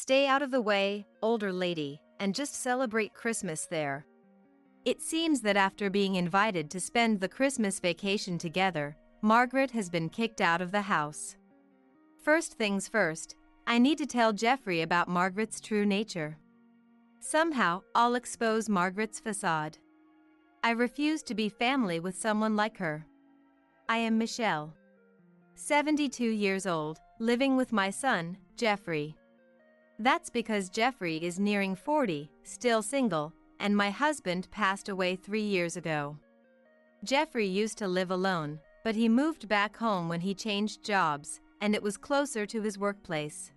Stay out of the way, older lady, and just celebrate Christmas there. It seems that after being invited to spend the Christmas vacation together, Margaret has been kicked out of the house. First things first, I need to tell Jeffrey about Margaret's true nature. Somehow, I'll expose Margaret's facade. I refuse to be family with someone like her. I am Michelle, 72 years old, living with my son, Jeffrey. That's because Jeffrey is nearing 40, still single, and my husband passed away 3 years ago. Jeffrey used to live alone, but he moved back home when he changed jobs, and it was closer to his workplace.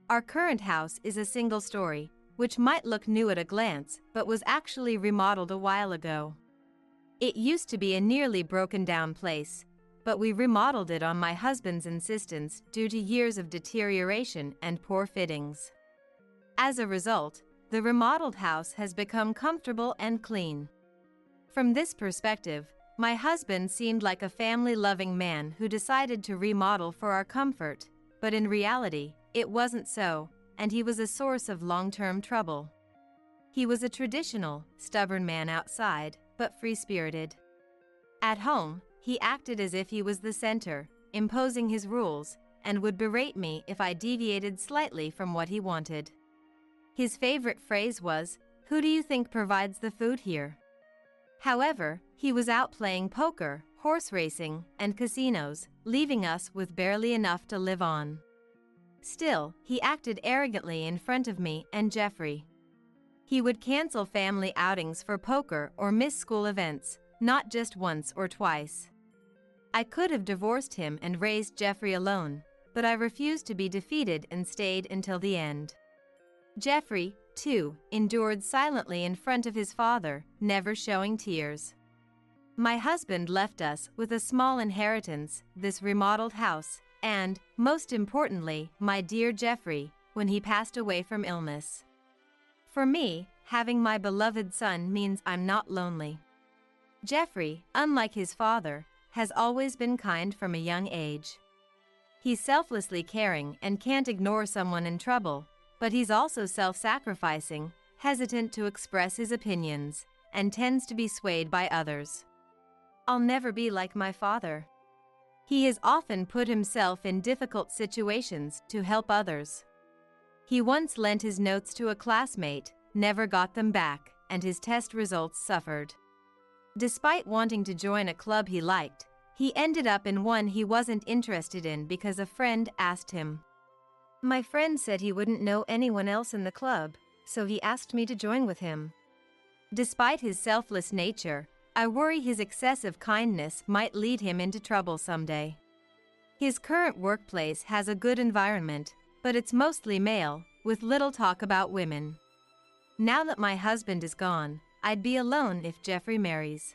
Our current house is a single story, which might look new at a glance, but was actually remodeled a while ago. It used to be a nearly broken down place, but we remodeled it on my husband's insistence due to years of deterioration and poor fittings. As a result, the remodeled house has become comfortable and clean. From this perspective, my husband seemed like a family-loving man who decided to remodel for our comfort, but in reality, it wasn't so, and he was a source of long-term trouble. He was a traditional, stubborn man outside, but free-spirited. At home, he acted as if he was the center, imposing his rules, and would berate me if I deviated slightly from what he wanted. His favorite phrase was, "Who do you think provides the food here?" However, he was out playing poker, horse racing, and casinos, leaving us with barely enough to live on. Still, he acted arrogantly in front of me and Jeffrey. He would cancel family outings for poker or miss school events, not just once or twice. I could have divorced him and raised Jeffrey alone, but I refused to be defeated and stayed until the end. Jeffrey, too, endured silently in front of his father, never showing tears. My husband left us with a small inheritance, this remodeled house, and, most importantly, my dear Jeffrey, when he passed away from illness. For me, having my beloved son means I'm not lonely. Jeffrey, unlike his father, has always been kind from a young age. He's selflessly caring and can't ignore someone in trouble, but he's also self-sacrificing, hesitant to express his opinions, and tends to be swayed by others. I'll never be like my father. He has often put himself in difficult situations to help others. He once lent his notes to a classmate, never got them back, and his test results suffered. Despite wanting to join a club he liked, he ended up in one he wasn't interested in because a friend asked him. My friend said he wouldn't know anyone else in the club, so he asked me to join with him. Despite his selfless nature, I worry his excessive kindness might lead him into trouble someday. His current workplace has a good environment, but it's mostly male, with little talk about women. Now that my husband is gone, I'd be alone if Jeffrey marries.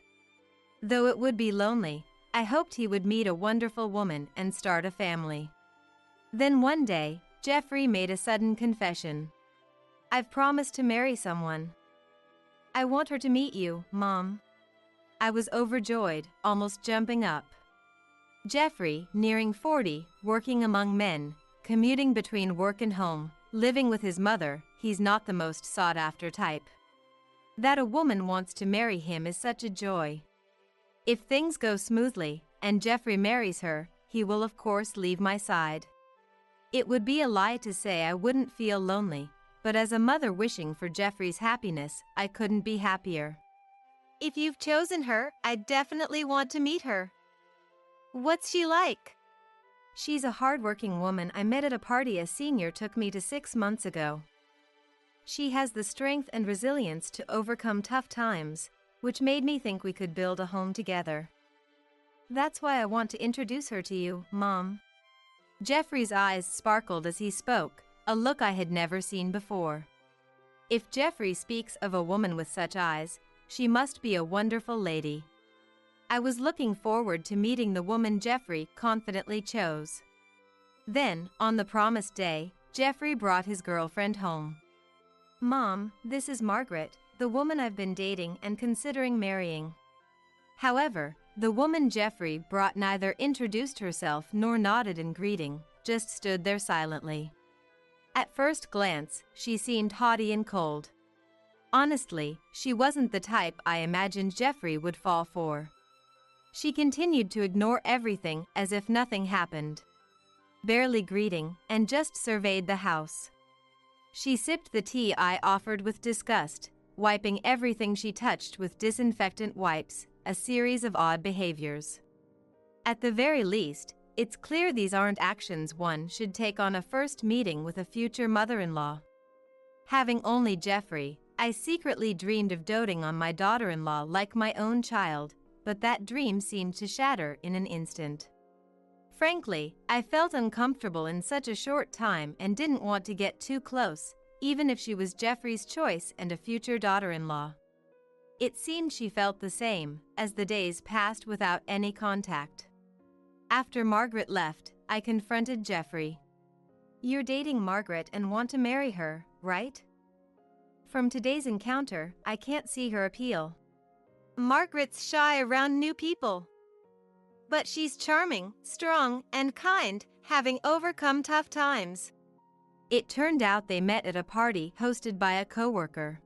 Though it would be lonely, I hoped he would meet a wonderful woman and start a family. Then one day, Jeffrey made a sudden confession. I've promised to marry someone. I want her to meet you, Mom. I was overjoyed, almost jumping up. Jeffrey, nearing 40, working among men, commuting between work and home, living with his mother, he's not the most sought-after type. That a woman wants to marry him is such a joy. If things go smoothly, and Jeffrey marries her, he will of course leave my side. It would be a lie to say I wouldn't feel lonely, but as a mother wishing for Jeffrey's happiness, I couldn't be happier. If you've chosen her, I definitely want to meet her. What's she like? She's a hardworking woman I met at a party a senior took me to 6 months ago. She has the strength and resilience to overcome tough times, which made me think we could build a home together. That's why I want to introduce her to you, Mom. Jeffrey's eyes sparkled as he spoke, a look I had never seen before. If Jeffrey speaks of a woman with such eyes, she must be a wonderful lady. I was looking forward to meeting the woman Jeffrey confidently chose. Then, on the promised day, Jeffrey brought his girlfriend home. Mom, this is Margaret, the woman I've been dating and considering marrying. However, the woman Jeffrey brought neither introduced herself nor nodded in greeting, just stood there silently. At first glance, she seemed haughty and cold. Honestly, she wasn't the type I imagined Jeffrey would fall for. She continued to ignore everything as if nothing happened, barely greeting, and just surveyed the house. She sipped the tea I offered with disgust, wiping everything she touched with disinfectant wipes, a series of odd behaviors. At the very least, it's clear these aren't actions one should take on a first meeting with a future mother-in-law. Having only Jeffrey, I secretly dreamed of doting on my daughter-in-law like my own child, but that dream seemed to shatter in an instant. Frankly, I felt uncomfortable in such a short time and didn't want to get too close, even if she was Jeffrey's choice and a future daughter-in-law. It seemed she felt the same, as the days passed without any contact. After Margaret left, I confronted Jeffrey. "You're dating Margaret and want to marry her, right?" From today's encounter, I can't see her appeal. "Margaret's shy around new people. But she's charming, strong, and kind, having overcome tough times." It turned out they met at a party hosted by a coworker.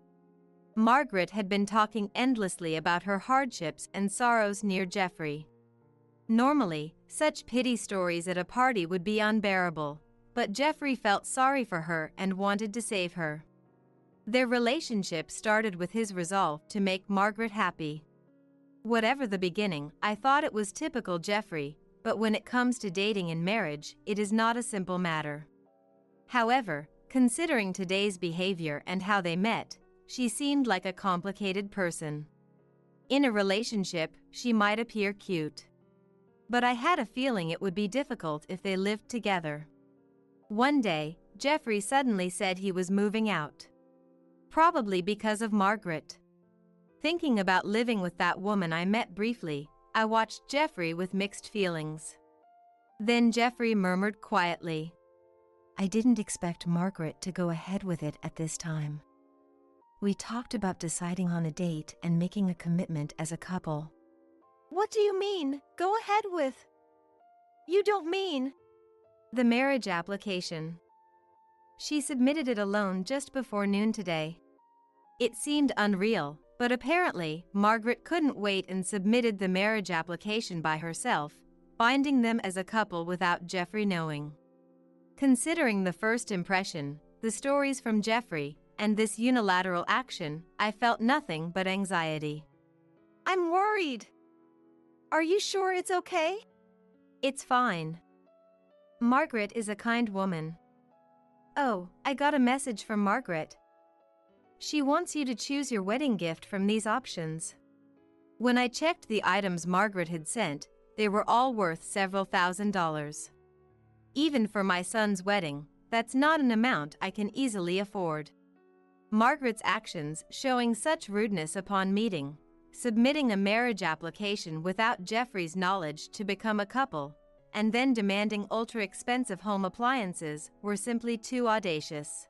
Margaret had been talking endlessly about her hardships and sorrows near Jeffrey. Normally, such pity stories at a party would be unbearable, but Jeffrey felt sorry for her and wanted to save her. Their relationship started with his resolve to make Margaret happy. Whatever the beginning, I thought it was typical Jeffrey, but when it comes to dating and marriage, it is not a simple matter. However, considering today's behavior and how they met, she seemed like a complicated person. In a relationship, she might appear cute. But I had a feeling it would be difficult if they lived together. One day, Jeffrey suddenly said he was moving out. Probably because of Margaret. Thinking about living with that woman I met briefly, I watched Jeffrey with mixed feelings. Then Jeffrey murmured quietly, "I didn't expect Margaret to go ahead with it at this time. We talked about deciding on a date and making a commitment as a couple." "What do you mean, go ahead with? You don't mean..." "The marriage application. She submitted it alone just before noon today." It seemed unreal, but apparently, Margaret couldn't wait and submitted the marriage application by herself, binding them as a couple without Jeffrey knowing. Considering the first impression, the stories from Jeffrey, and this unilateral action, I felt nothing but anxiety. "I'm worried. Are you sure it's okay?" "It's fine. Margaret is a kind woman." "Oh, I got a message from Margaret. She wants you to choose your wedding gift from these options." When I checked the items Margaret had sent, they were all worth several $1,000s. Even for my son's wedding, that's not an amount I can easily afford. Margaret's actions showing such rudeness upon meeting, submitting a marriage application without Jeffrey's knowledge to become a couple, and then demanding ultra-expensive home appliances were simply too audacious.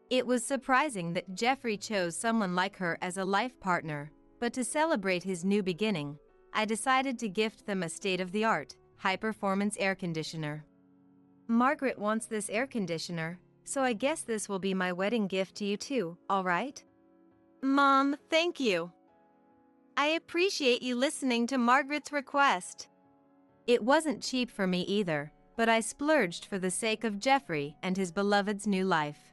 It was surprising that Jeffrey chose someone like her as a life partner, but to celebrate his new beginning, I decided to gift them a state-of-the-art, high-performance air conditioner. "Margaret wants this air conditioner, so I guess this will be my wedding gift to you too, all right?" "Mom, thank you. I appreciate you listening to Margaret's request." It wasn't cheap for me either, but I splurged for the sake of Jeffrey and his beloved's new life.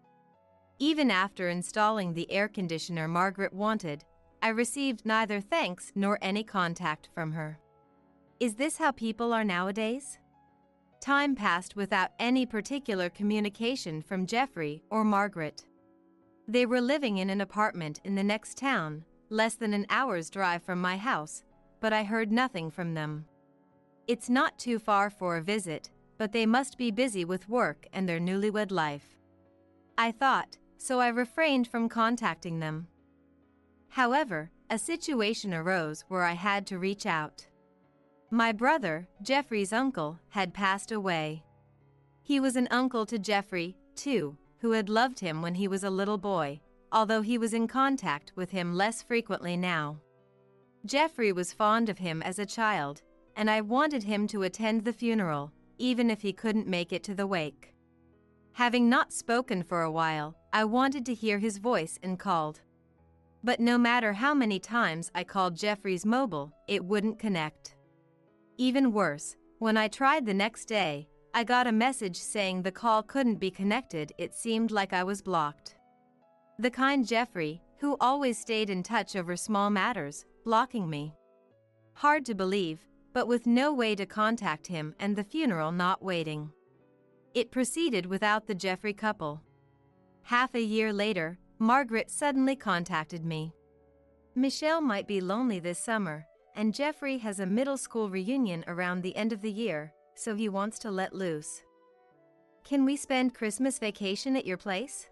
Even after installing the air conditioner Margaret wanted, I received neither thanks nor any contact from her. Is this how people are nowadays? Time passed without any particular communication from Jeffrey or Margaret. They were living in an apartment in the next town, less than an hour's drive from my house, but I heard nothing from them. It's not too far for a visit, but they must be busy with work and their newlywed life, I thought, so I refrained from contacting them. However, a situation arose where I had to reach out. My brother, Jeffrey's uncle, had passed away. He was an uncle to Jeffrey, too, who had loved him when he was a little boy, although he was in contact with him less frequently now. Jeffrey was fond of him as a child, and I wanted him to attend the funeral, even if he couldn't make it to the wake. Having not spoken for a while, I wanted to hear his voice and called. But no matter how many times I called Jeffrey's mobile, it wouldn't connect. Even worse, when I tried the next day, I got a message saying the call couldn't be connected. It seemed like I was blocked. The kind Jeffrey, who always stayed in touch over small matters, blocking me. Hard to believe, but with no way to contact him and the funeral not waiting. It proceeded without the Jeffrey couple. Half a year later, Margaret suddenly contacted me. Michelle might be lonely this summer, and Jeffrey has a middle school reunion around the end of the year, so he wants to let loose. Can we spend Christmas vacation at your place?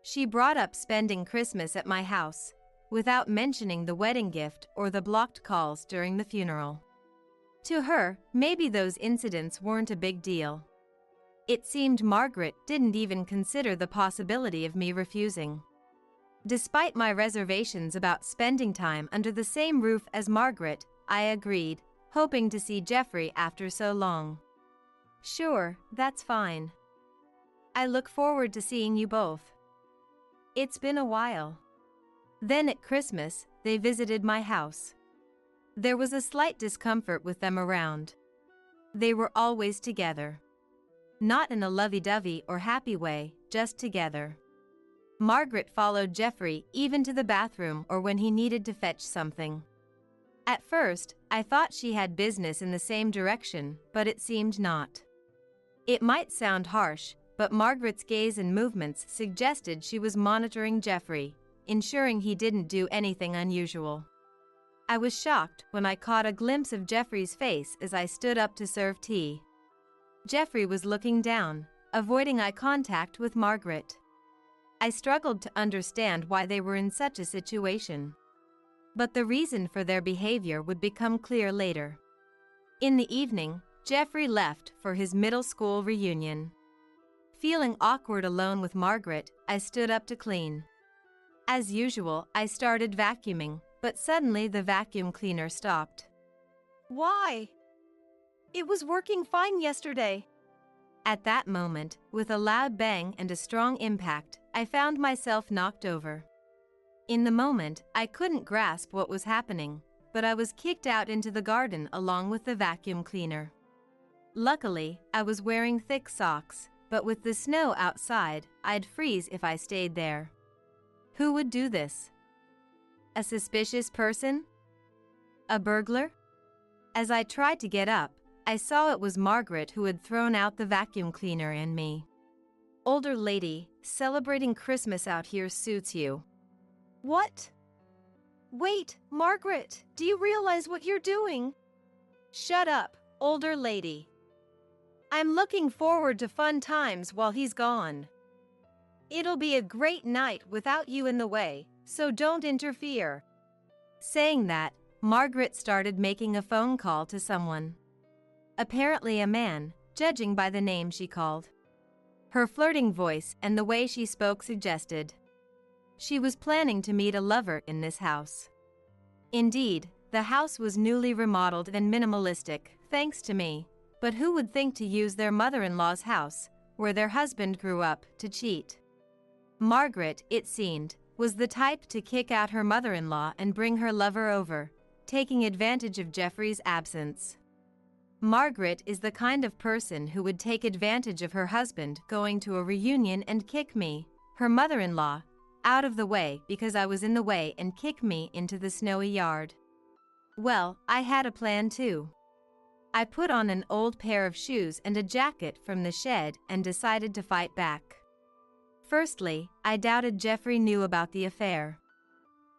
She brought up spending Christmas at my house, without mentioning the wedding gift or the blocked calls during the funeral. To her, maybe those incidents weren't a big deal. It seemed Margaret didn't even consider the possibility of me refusing. Despite my reservations about spending time under the same roof as Margaret, I agreed, hoping to see Jeffrey after so long. Sure, that's fine. I look forward to seeing you both. It's been a while. Then at Christmas, they visited my house. There was a slight discomfort with them around. They were always together. Not in a lovey-dovey or happy way, just together. Margaret followed Jeffrey even to the bathroom or when he needed to fetch something. At first, I thought she had business in the same direction, but it seemed not. It might sound harsh, but Margaret's gaze and movements suggested she was monitoring Jeffrey, ensuring he didn't do anything unusual. I was shocked when I caught a glimpse of Jeffrey's face as I stood up to serve tea. Jeffrey was looking down, avoiding eye contact with Margaret. I struggled to understand why they were in such a situation. But the reason for their behavior would become clear later. In the evening, Jeffrey left for his middle school reunion. Feeling awkward alone with Margaret, I stood up to clean. As usual, I started vacuuming, but suddenly the vacuum cleaner stopped. Why? It was working fine yesterday. At that moment, with a loud bang and a strong impact, I found myself knocked over. In the moment, I couldn't grasp what was happening, but I was kicked out into the garden along with the vacuum cleaner. Luckily, I was wearing thick socks, but with the snow outside, I'd freeze if I stayed there. Who would do this? A suspicious person? A burglar? As I tried to get up, I saw it was Margaret who had thrown out the vacuum cleaner and me. Older lady, celebrating Christmas out here suits you. What? Wait, Margaret, do you realize what you're doing? Shut up, older lady. I'm looking forward to fun times while he's gone. It'll be a great night without you in the way, so don't interfere. Saying that, Margaret started making a phone call to someone. Apparently a man, judging by the name she called. Her flirting voice and the way she spoke suggested she was planning to meet a lover in this house. Indeed, the house was newly remodeled and minimalistic, thanks to me, but who would think to use their mother-in-law's house, where their husband grew up, to cheat? Margaret, it seemed, was the type to kick out her mother-in-law and bring her lover over, taking advantage of Jeffrey's absence. Margaret is the kind of person who would take advantage of her husband going to a reunion and kick me, her mother-in-law, out of the way because I was in the way and kick me into the snowy yard. Well, I had a plan too. I put on an old pair of shoes and a jacket from the shed and decided to fight back. Firstly, I doubted Jeffrey knew about the affair.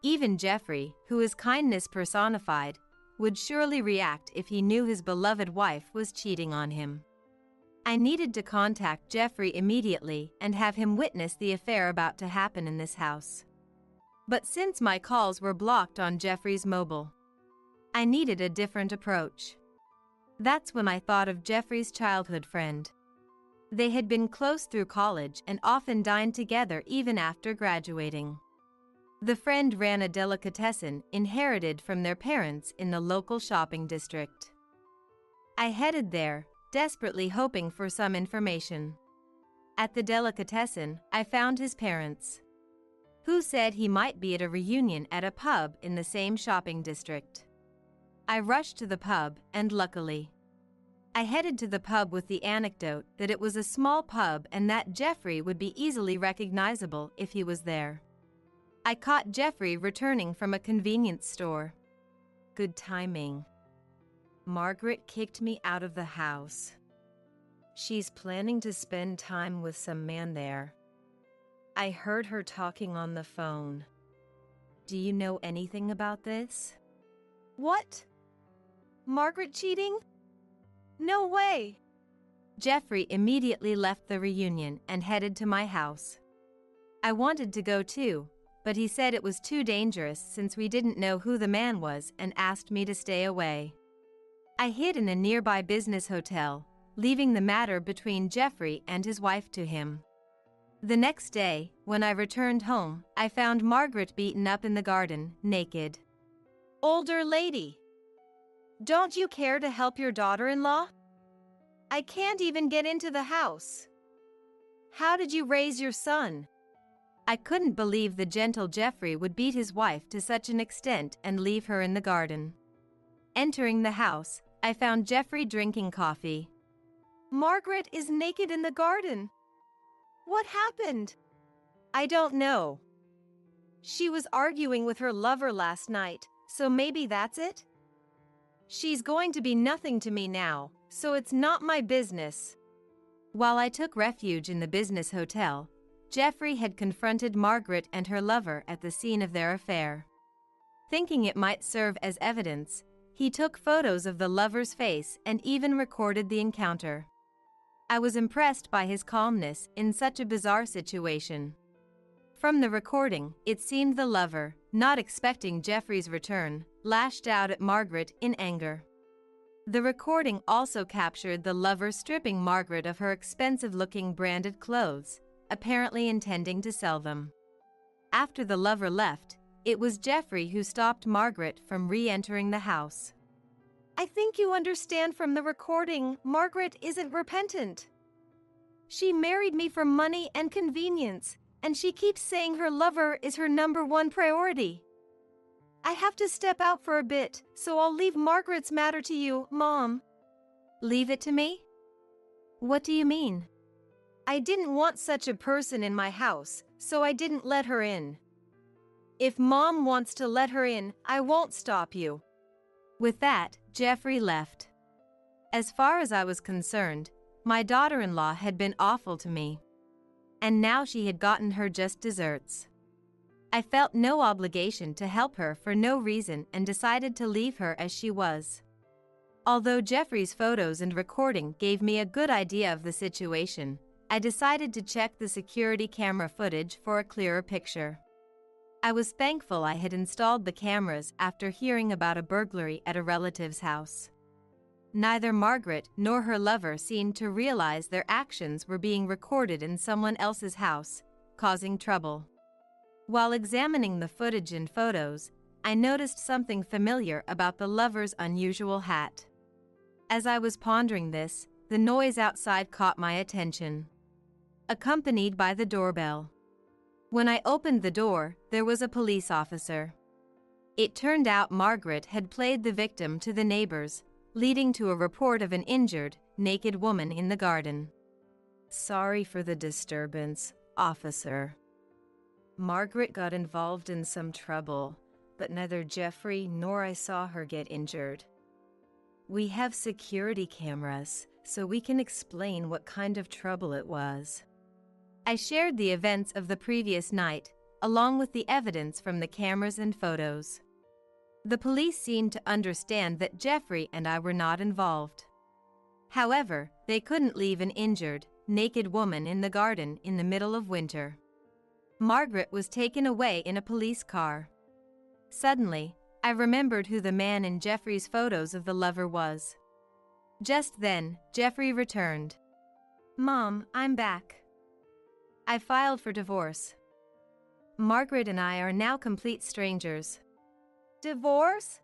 Even Jeffrey, who is kindness personified, would surely react if he knew his beloved wife was cheating on him. I needed to contact Jeffrey immediately and have him witness the affair about to happen in this house. But since my calls were blocked on Jeffrey's mobile, I needed a different approach. That's when I thought of Jeffrey's childhood friend. They had been close through college and often dined together even after graduating. The friend ran a delicatessen inherited from their parents in the local shopping district. I headed there, desperately hoping for some information. At the delicatessen, I found his parents, who said he might be at a reunion at a pub in the same shopping district. I rushed to the pub, and luckily, I headed to the pub with the anecdote that it was a small pub and that Jeffrey would be easily recognizable if he was there. I caught Jeffrey returning from a convenience store. Good timing. Margaret kicked me out of the house. She's planning to spend time with some man there. I heard her talking on the phone. Do you know anything about this? What? Margaret cheating? No way! Jeffrey immediately left the reunion and headed to my house. I wanted to go too, but he said it was too dangerous since we didn't know who the man was and asked me to stay away. I hid in a nearby business hotel, leaving the matter between Jeffrey and his wife to him. The next day, when I returned home, I found Margaret beaten up in the garden, naked. Older lady, don't you care to help your daughter-in-law? I can't even get into the house. How did you raise your son? I couldn't believe the gentle Jeffrey would beat his wife to such an extent and leave her in the garden. Entering the house, I found Jeffrey drinking coffee. Margaret is naked in the garden. What happened? I don't know. She was arguing with her lover last night, so maybe that's it? She's going to be nothing to me now, so it's not my business. While I took refuge in the business hotel, Jeffrey had confronted Margaret and her lover at the scene of their affair. Thinking it might serve as evidence, he took photos of the lover's face and even recorded the encounter. I was impressed by his calmness in such a bizarre situation. From the recording, it seemed the lover, not expecting Jeffrey's return, lashed out at Margaret in anger. The recording also captured the lover stripping Margaret of her expensive-looking branded clothes, apparently intending to sell them. After the lover left, it was Jeffrey who stopped Margaret from re-entering the house. I think you understand from the recording, Margaret isn't repentant. She married me for money and convenience, and she keeps saying her lover is her #1 priority. I have to step out for a bit, so I'll leave Margaret's matter to you, Mom. Leave it to me? What do you mean? I didn't want such a person in my house, so I didn't let her in. If Mom wants to let her in, I won't stop you. With that, Jeffrey left. As far as I was concerned, my daughter-in-law had been awful to me. And now she had gotten her just desserts. I felt no obligation to help her for no reason and decided to leave her as she was. Although Jeffrey's photos and recording gave me a good idea of the situation, I decided to check the security camera footage for a clearer picture. I was thankful I had installed the cameras after hearing about a burglary at a relative's house. Neither Margaret nor her lover seemed to realize their actions were being recorded in someone else's house, causing trouble. While examining the footage and photos, I noticed something familiar about the lover's unusual hat. As I was pondering this, the noise outside caught my attention, accompanied by the doorbell. When I opened the door, there was a police officer. It turned out Margaret had played the victim to the neighbors, leading to a report of an injured, naked woman in the garden. Sorry for the disturbance, officer. Margaret got involved in some trouble, but neither Jeffrey nor I saw her get injured. We have security cameras, so we can explain what kind of trouble it was. I shared the events of the previous night, along with the evidence from the cameras and photos. The police seemed to understand that Jeffrey and I were not involved. However, they couldn't leave an injured, naked woman in the garden in the middle of winter. Margaret was taken away in a police car. Suddenly, I remembered who the man in Jeffrey's photos of the lover was. Just then, Jeffrey returned. Mom, I'm back. I filed for divorce. Margaret and I are now complete strangers. Divorce?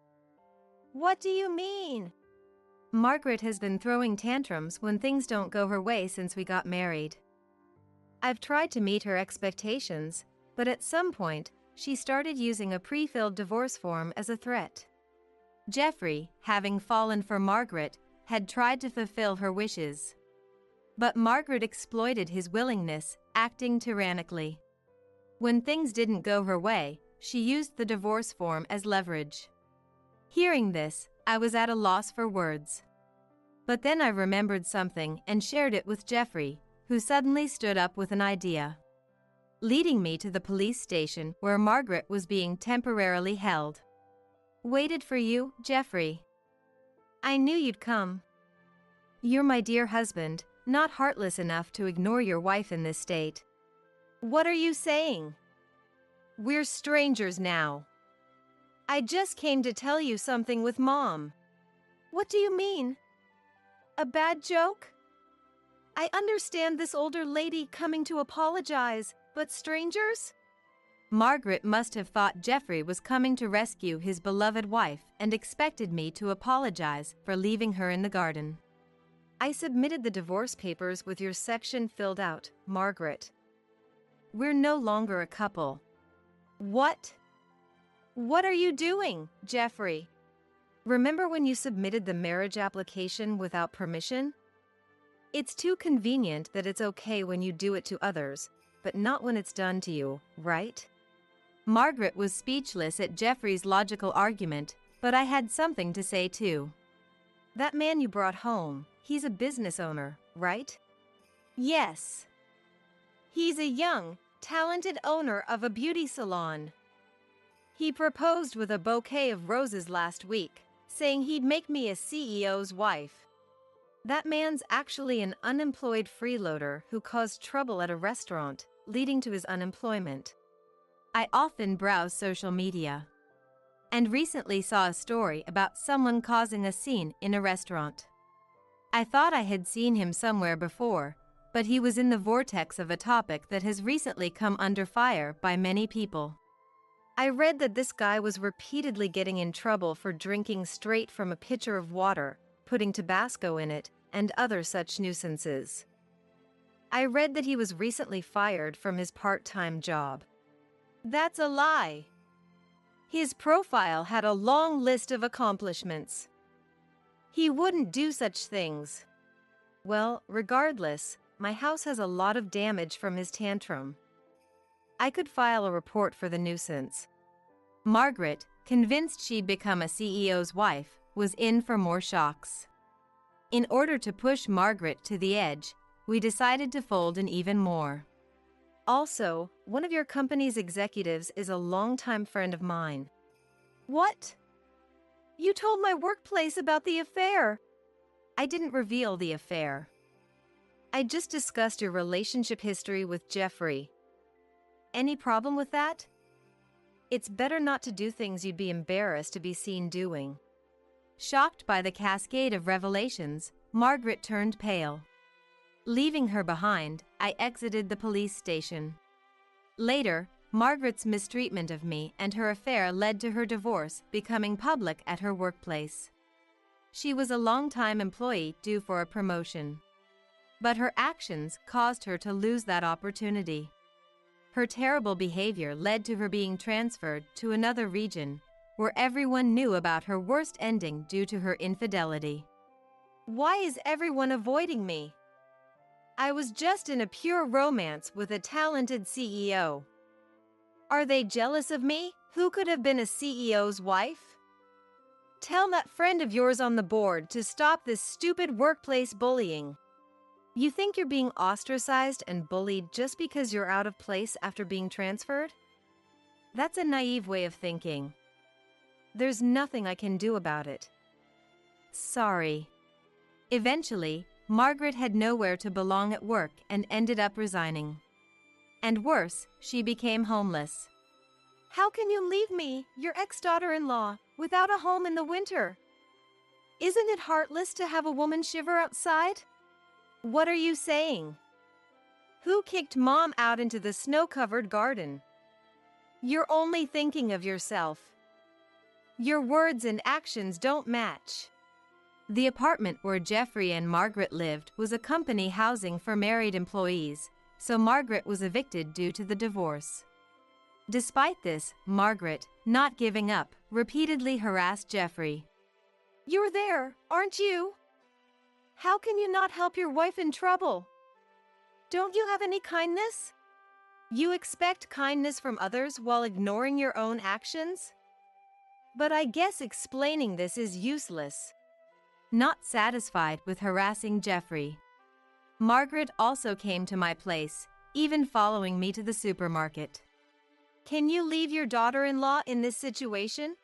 What do you mean? Margaret has been throwing tantrums when things don't go her way since we got married. I've tried to meet her expectations, but at some point, she started using a pre-filled divorce form as a threat. Jeffrey, having fallen for Margaret, had tried to fulfill her wishes. But Margaret exploited his willingness, acting tyrannically. When things didn't go her way, she used the divorce form as leverage. Hearing this, I was at a loss for words. But then I remembered something and shared it with Jeffrey, who suddenly stood up with an idea, leading me to the police station where Margaret was being temporarily held. "Waited for you, Jeffrey. I knew you'd come. You're my dear husband, not heartless enough to ignore your wife in this state." What are you saying? We're strangers now. I just came to tell you something with Mom. What do you mean? A bad joke? I understand this older lady coming to apologize, but strangers? Margaret must have thought Jeffrey was coming to rescue his beloved wife and expected me to apologize for leaving her in the garden. I submitted the divorce papers with your section filled out, Margaret. We're no longer a couple. What? What are you doing, Jeffrey? Remember when you submitted the marriage application without permission? It's too convenient that it's okay when you do it to others, but not when it's done to you, right? Margaret was speechless at Jeffrey's logical argument, but I had something to say too. That man you brought home, he's a business owner, right? Yes. He's a young, talented owner of a beauty salon. He proposed with a bouquet of roses last week, saying he'd make me a CEO's wife. That man's actually an unemployed freeloader who caused trouble at a restaurant, leading to his unemployment. I often browse social media, and recently saw a story about someone causing a scene in a restaurant. I thought I had seen him somewhere before, but he was in the vortex of a topic that has recently come under fire by many people. I read that this guy was repeatedly getting in trouble for drinking straight from a pitcher of water, putting Tabasco in it, and other such nuisances. I read that he was recently fired from his part-time job. That's a lie. His profile had a long list of accomplishments. He wouldn't do such things. Well, regardless, my house has a lot of damage from his tantrum. I could file a report for the nuisance. Margaret, convinced she'd become a CEO's wife, was in for more shocks. In order to push Margaret to the edge, we decided to fold in even more. Also, one of your company's executives is a longtime friend of mine. What? You told my workplace about the affair. I didn't reveal the affair. I just discussed your relationship history with Jeffrey. Any problem with that? It's better not to do things you'd be embarrassed to be seen doing. Shocked by the cascade of revelations, Margaret turned pale. Leaving her behind, I exited the police station. Later, Margaret's mistreatment of me and her affair led to her divorce becoming public at her workplace. She was a long-time employee due for a promotion. But her actions caused her to lose that opportunity. Her terrible behavior led to her being transferred to another region, where everyone knew about her worst ending due to her infidelity. Why is everyone avoiding me? I was just in a pure romance with a talented CEO. Are they jealous of me, who could have been a CEO's wife? Tell that friend of yours on the board to stop this stupid workplace bullying. You think you're being ostracized and bullied just because you're out of place after being transferred? That's a naive way of thinking. There's nothing I can do about it. Sorry. Eventually, Margaret had nowhere to belong at work and ended up resigning. And worse, she became homeless. How can you leave me, your ex-daughter-in-law, without a home in the winter? Isn't it heartless to have a woman shiver outside? What are you saying? Who kicked Mom out into the snow-covered garden? You're only thinking of yourself. Your words and actions don't match. The apartment where Jeffrey and Margaret lived was a company housing for married employees, so Margaret was evicted due to the divorce. Despite this, Margaret, not giving up, repeatedly harassed Jeffrey. You're there, aren't you? How can you not help your wife in trouble? Don't you have any kindness? You expect kindness from others while ignoring your own actions? But I guess explaining this is useless. Not satisfied with harassing Jeffrey, Margaret also came to my place, even following me to the supermarket. Can you leave your daughter-in-law in this situation?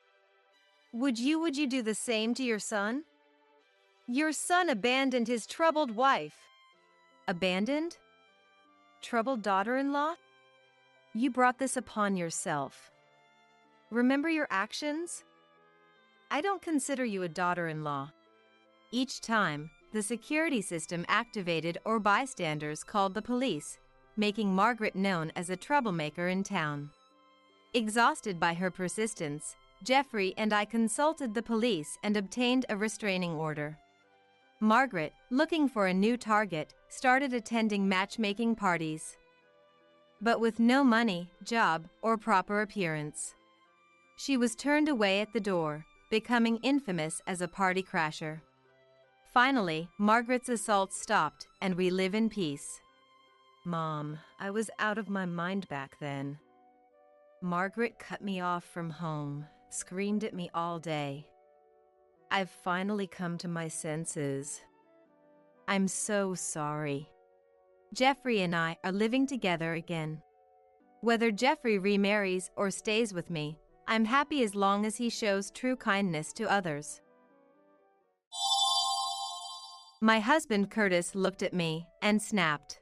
Would you do the same to your son? Your son abandoned his troubled wife. Abandoned? Troubled daughter-in-law? You brought this upon yourself. Remember your actions? I don't consider you a daughter-in-law. Each time, the security system activated or bystanders called the police, making Margaret known as a troublemaker in town. Exhausted by her persistence, Jeffrey and I consulted the police and obtained a restraining order. Margaret, looking for a new target, started attending matchmaking parties, but with no money, job, or proper appearance. She was turned away at the door, becoming infamous as a party crasher. Finally, Margaret's assaults stopped, and we live in peace. Mom, I was out of my mind back then. Margaret cut me off from home, screamed at me all day. I've finally come to my senses. I'm so sorry. Jeffrey and I are living together again. Whether Jeffrey remarries or stays with me, I'm happy as long as he shows true kindness to others. My husband Curtis looked at me and snapped.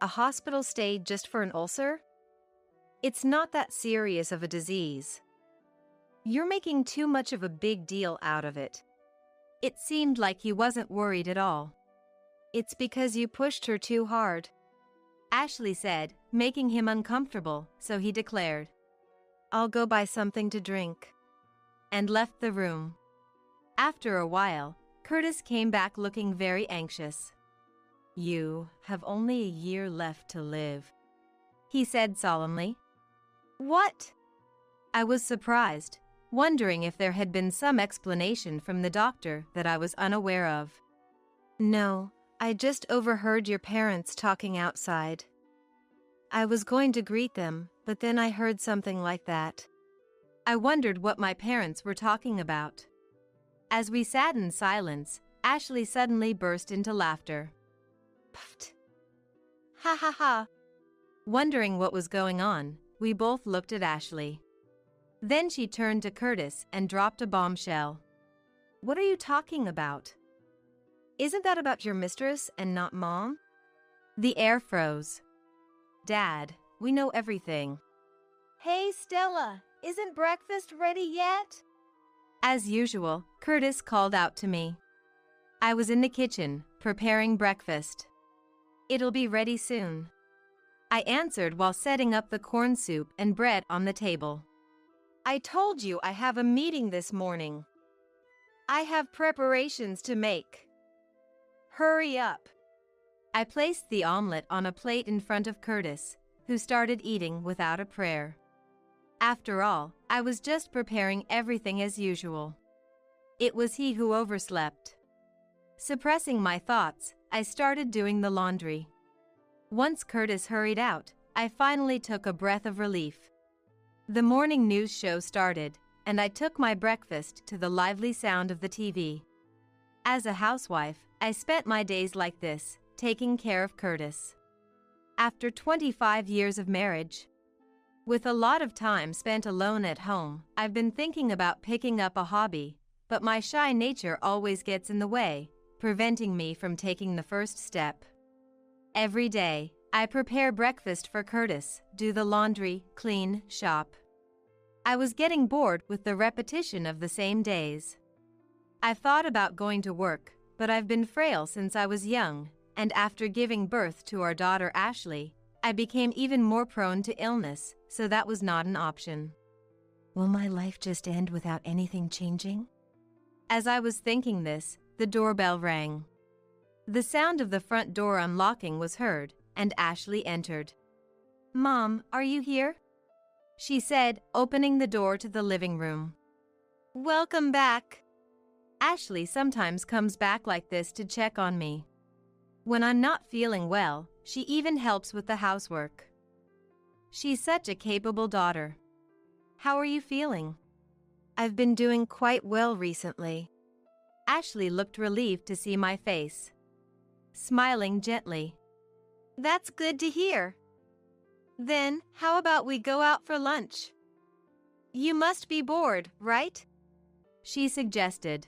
A hospital stay just for an ulcer? It's not that serious of a disease. You're making too much of a big deal out of it. It seemed like he wasn't worried at all. It's because you pushed her too hard, Ashley said, making him uncomfortable, so he declared, I'll go buy something to drink, and left the room. After a while, Curtis came back looking very anxious. You have only a year left to live, he said solemnly. What? I was surprised, wondering if there had been some explanation from the doctor that I was unaware of. No, I just overheard your parents talking outside. I was going to greet them, but then I heard something like that. I wondered what my parents were talking about. As we sat in silence, Ashley suddenly burst into laughter. Pfft. Ha ha ha. Wondering what was going on, we both looked at Ashley. Then she turned to Curtis and dropped a bombshell. What are you talking about? Isn't that about your mistress and not Mom? The air froze. Dad, we know everything. Hey Stella, isn't breakfast ready yet? As usual, Curtis called out to me. I was in the kitchen, preparing breakfast. It'll be ready soon, I answered while setting up the corn soup and bread on the table. I told you I have a meeting this morning. I have preparations to make. Hurry up. I placed the omelet on a plate in front of Curtis, who started eating without a prayer. After all, I was just preparing everything as usual. It was he who overslept. Suppressing my thoughts, I started doing the laundry. Once Curtis hurried out, I finally took a breath of relief. The morning news show started, and I took my breakfast to the lively sound of the TV. As a housewife, I spent my days like this, taking care of Curtis. After 25 years of marriage, with a lot of time spent alone at home, I've been thinking about picking up a hobby, but my shy nature always gets in the way, preventing me from taking the first step. Every day, I prepare breakfast for Curtis, do the laundry, clean, shop. I was getting bored with the repetition of the same days. I've thought about going to work, but I've been frail since I was young, and after giving birth to our daughter Ashley, I became even more prone to illness, so that was not an option. Will my life just end without anything changing? As I was thinking this, the doorbell rang. The sound of the front door unlocking was heard, and Ashley entered. "Mom, are you here?" she said, opening the door to the living room. "Welcome back." Ashley sometimes comes back like this to check on me. When I'm not feeling well, she even helps with the housework. She's such a capable daughter. How are you feeling? "I've been doing quite well recently." Ashley looked relieved to see my face, smiling gently. "That's good to hear. Then, how about we go out for lunch? You must be bored, right?" she suggested.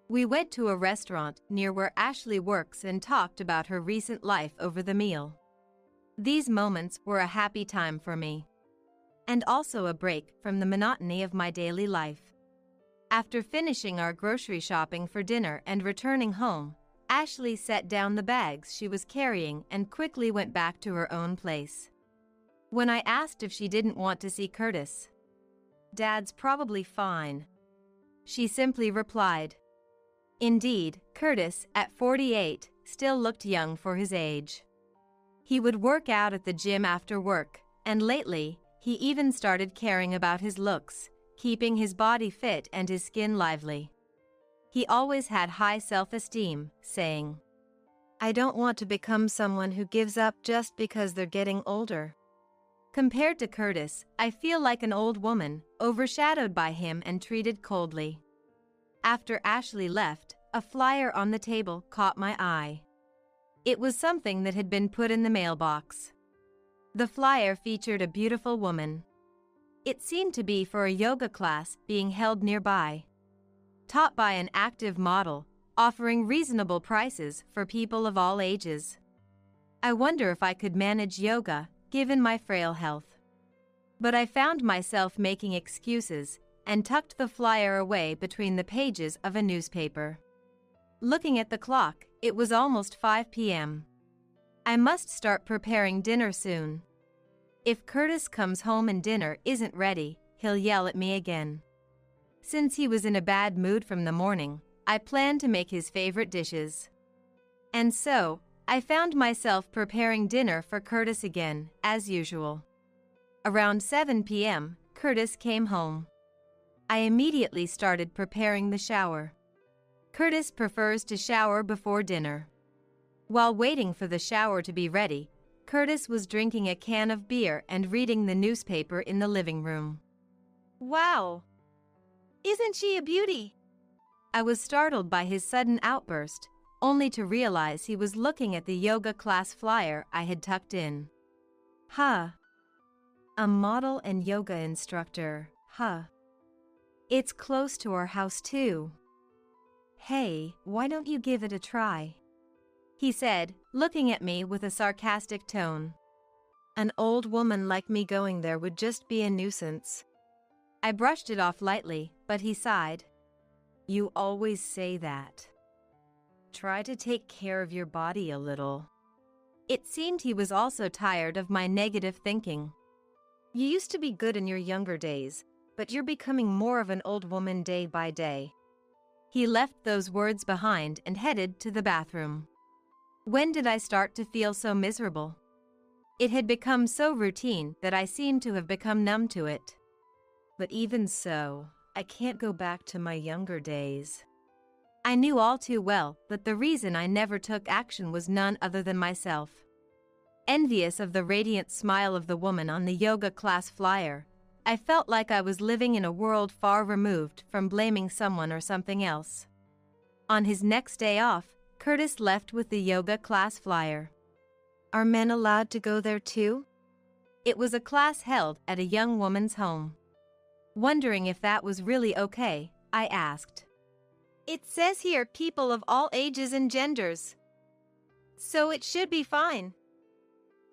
We went to a restaurant near where Ashley works and talked about her recent life over the meal. These moments were a happy time for me, and also a break from the monotony of my daily life. After finishing our grocery shopping for dinner and returning home, Ashley set down the bags she was carrying and quickly went back to her own place. When I asked if she didn't want to see Curtis, "Dad's probably fine," she simply replied. Indeed, Curtis, at 48, still looked young for his age. He would work out at the gym after work, and lately, he even started caring about his looks, keeping his body fit and his skin lively. He always had high self-esteem, saying, "I don't want to become someone who gives up just because they're getting older." Compared to Curtis, I feel like an old woman, overshadowed by him and treated coldly. After Ashley left, a flyer on the table caught my eye. It was something that had been put in the mailbox. The flyer featured a beautiful woman. It seemed to be for a yoga class being held nearby, taught by an active model, offering reasonable prices for people of all ages. I wonder if I could manage yoga, given my frail health. But I found myself making excuses and tucked the flyer away between the pages of a newspaper. Looking at the clock, it was almost 5 p.m. I must start preparing dinner soon. If Curtis comes home and dinner isn't ready, he'll yell at me again. Since he was in a bad mood from the morning, I planned to make his favorite dishes. And so, I found myself preparing dinner for Curtis again, as usual. Around 7 p.m., Curtis came home. I immediately started preparing the shower. Curtis prefers to shower before dinner. While waiting for the shower to be ready, Curtis was drinking a can of beer and reading the newspaper in the living room. "Wow! Isn't she a beauty?" I was startled by his sudden outburst, only to realize he was looking at the yoga class flyer I had tucked in. Huh. A model and yoga instructor, huh. It's close to our house too. Hey, why don't you give it a try? He said, looking at me with a sarcastic tone. "An old woman like me going there would just be a nuisance." I brushed it off lightly, but he sighed. "You always say that. Try to take care of your body a little." It seemed he was also tired of my negative thinking. "You used to be good in your younger days, but you're becoming more of an old woman day by day." He left those words behind and headed to the bathroom. When did I start to feel so miserable? It had become so routine that I seemed to have become numb to it. But even so, I can't go back to my younger days. I knew all too well that the reason I never took action was none other than myself. Envious of the radiant smile of the woman on the yoga class flyer, I felt like I was living in a world far removed from blaming someone or something else. On his next day off, Curtis left with the yoga class flyer. "Are men allowed to go there too?" It was a class held at a young woman's home. Wondering if that was really okay, I asked. "It says here people of all ages and genders. So it should be fine.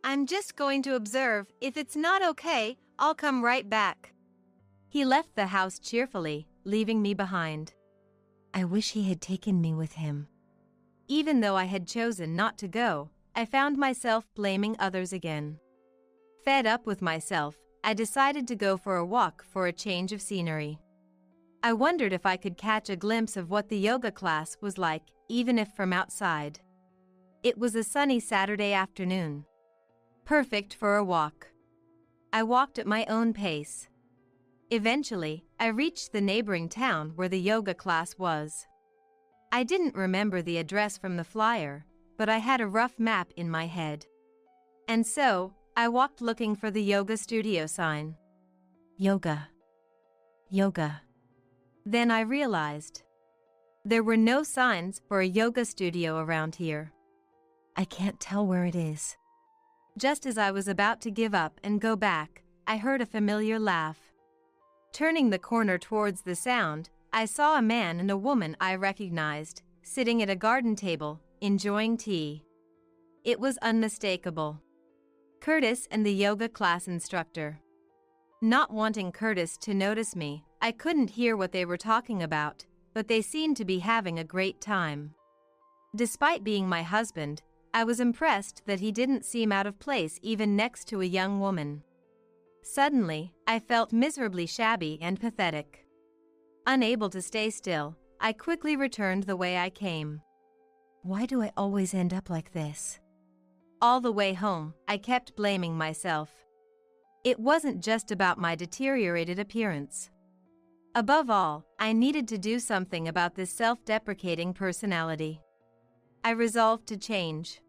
I'm just going to observe. If it's not okay, I'll come right back." He left the house cheerfully, leaving me behind. I wish he had taken me with him. Even though I had chosen not to go, I found myself blaming others again. Fed up with myself, I decided to go for a walk for a change of scenery. I wondered if I could catch a glimpse of what the yoga class was like, even if from outside. It was a sunny Saturday afternoon, perfect for a walk. I walked at my own pace. Eventually, I reached the neighboring town where the yoga class was. I didn't remember the address from the flyer, but I had a rough map in my head. And so, I walked looking for the yoga studio sign. Yoga. Yoga. Then I realized there were no signs for a yoga studio around here. I can't tell where it is. Just as I was about to give up and go back, I heard a familiar laugh. Turning the corner towards the sound, I saw a man and a woman I recognized, sitting at a garden table, enjoying tea. It was unmistakable. Curtis and the yoga class instructor. Not wanting Curtis to notice me, I couldn't hear what they were talking about, but they seemed to be having a great time. Despite being my husband, I was impressed that he didn't seem out of place even next to a young woman. Suddenly, I felt miserably shabby and pathetic. Unable to stay still, I quickly returned the way I came. Why do I always end up like this? All the way home, I kept blaming myself. It wasn't just about my deteriorated appearance. Above all, I needed to do something about this self-deprecating personality. I resolved to change.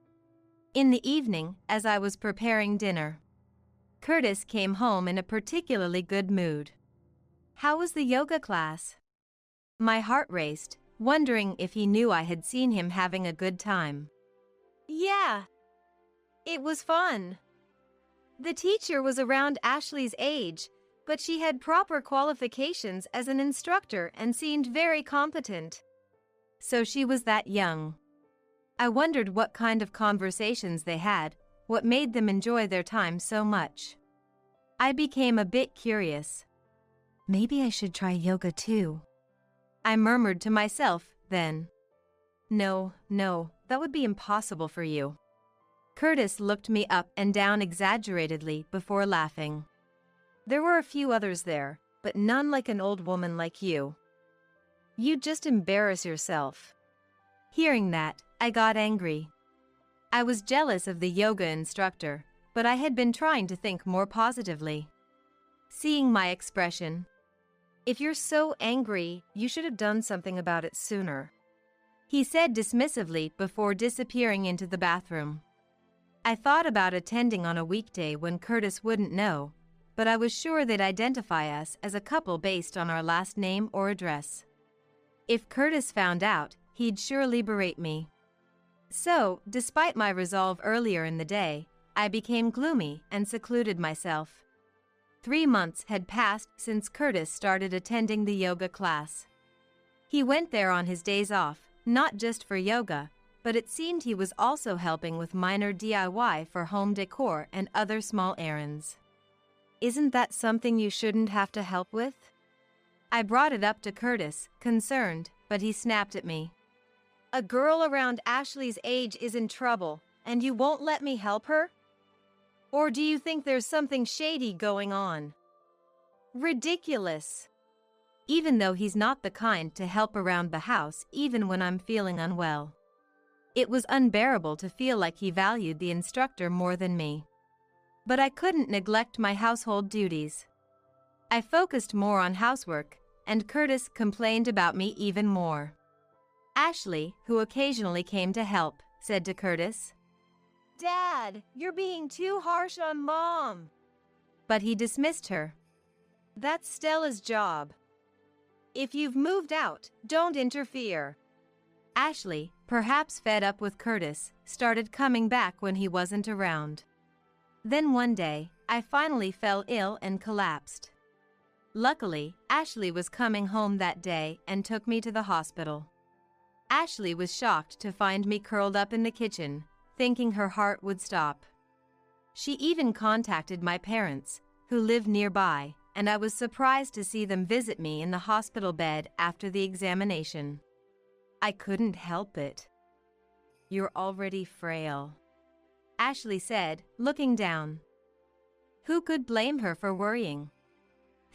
In the evening, as I was preparing dinner, Curtis came home in a particularly good mood. How was the yoga class? My heart raced, wondering if he knew I had seen him having a good time. Yeah, it was fun. The teacher was around Ashley's age, but she had proper qualifications as an instructor and seemed very competent. So she was that young. I wondered what kind of conversations they had, what made them enjoy their time so much. I became a bit curious. Maybe I should try yoga too. I murmured to myself then. No, that would be impossible for you. Curtis looked me up and down exaggeratedly before laughing. There were a few others there, but none like an old woman like you. You'd just embarrass yourself. Hearing that, I got angry. I was jealous of the yoga instructor, but I had been trying to think more positively. Seeing my expression, "If you're so angry, you should have done something about it sooner," he said dismissively before disappearing into the bathroom. I thought about attending on a weekday when Curtis wouldn't know, but I was sure they'd identify us as a couple based on our last name or address. If Curtis found out, he'd surely berate me. So, despite my resolve earlier in the day, I became gloomy and secluded myself. 3 months had passed since Curtis started attending the yoga class. He went there on his days off, not just for yoga, but it seemed he was also helping with minor DIY for home decor and other small errands. Isn't that something you shouldn't have to help with? I brought it up to Curtis, concerned, but he snapped at me. A girl around Ashley's age is in trouble, and you won't let me help her? Or do you think there's something shady going on? Ridiculous. Even though he's not the kind to help around the house even when I'm feeling unwell. It was unbearable to feel like he valued the instructor more than me. But I couldn't neglect my household duties. I focused more on housework, and Curtis complained about me even more. Ashley, who occasionally came to help, said to Curtis, "Dad, you're being too harsh on Mom." But he dismissed her. That's Stella's job. If you've moved out, don't interfere. Ashley, perhaps fed up with Curtis, started coming back when he wasn't around. Then one day, I finally fell ill and collapsed. Luckily, Ashley was coming home that day and took me to the hospital. Ashley was shocked to find me curled up in the kitchen, thinking her heart would stop. She even contacted my parents, who live nearby, and I was surprised to see them visit me in the hospital bed after the examination. I couldn't help it. "You're already frail," Ashley said, looking down. Who could blame her for worrying?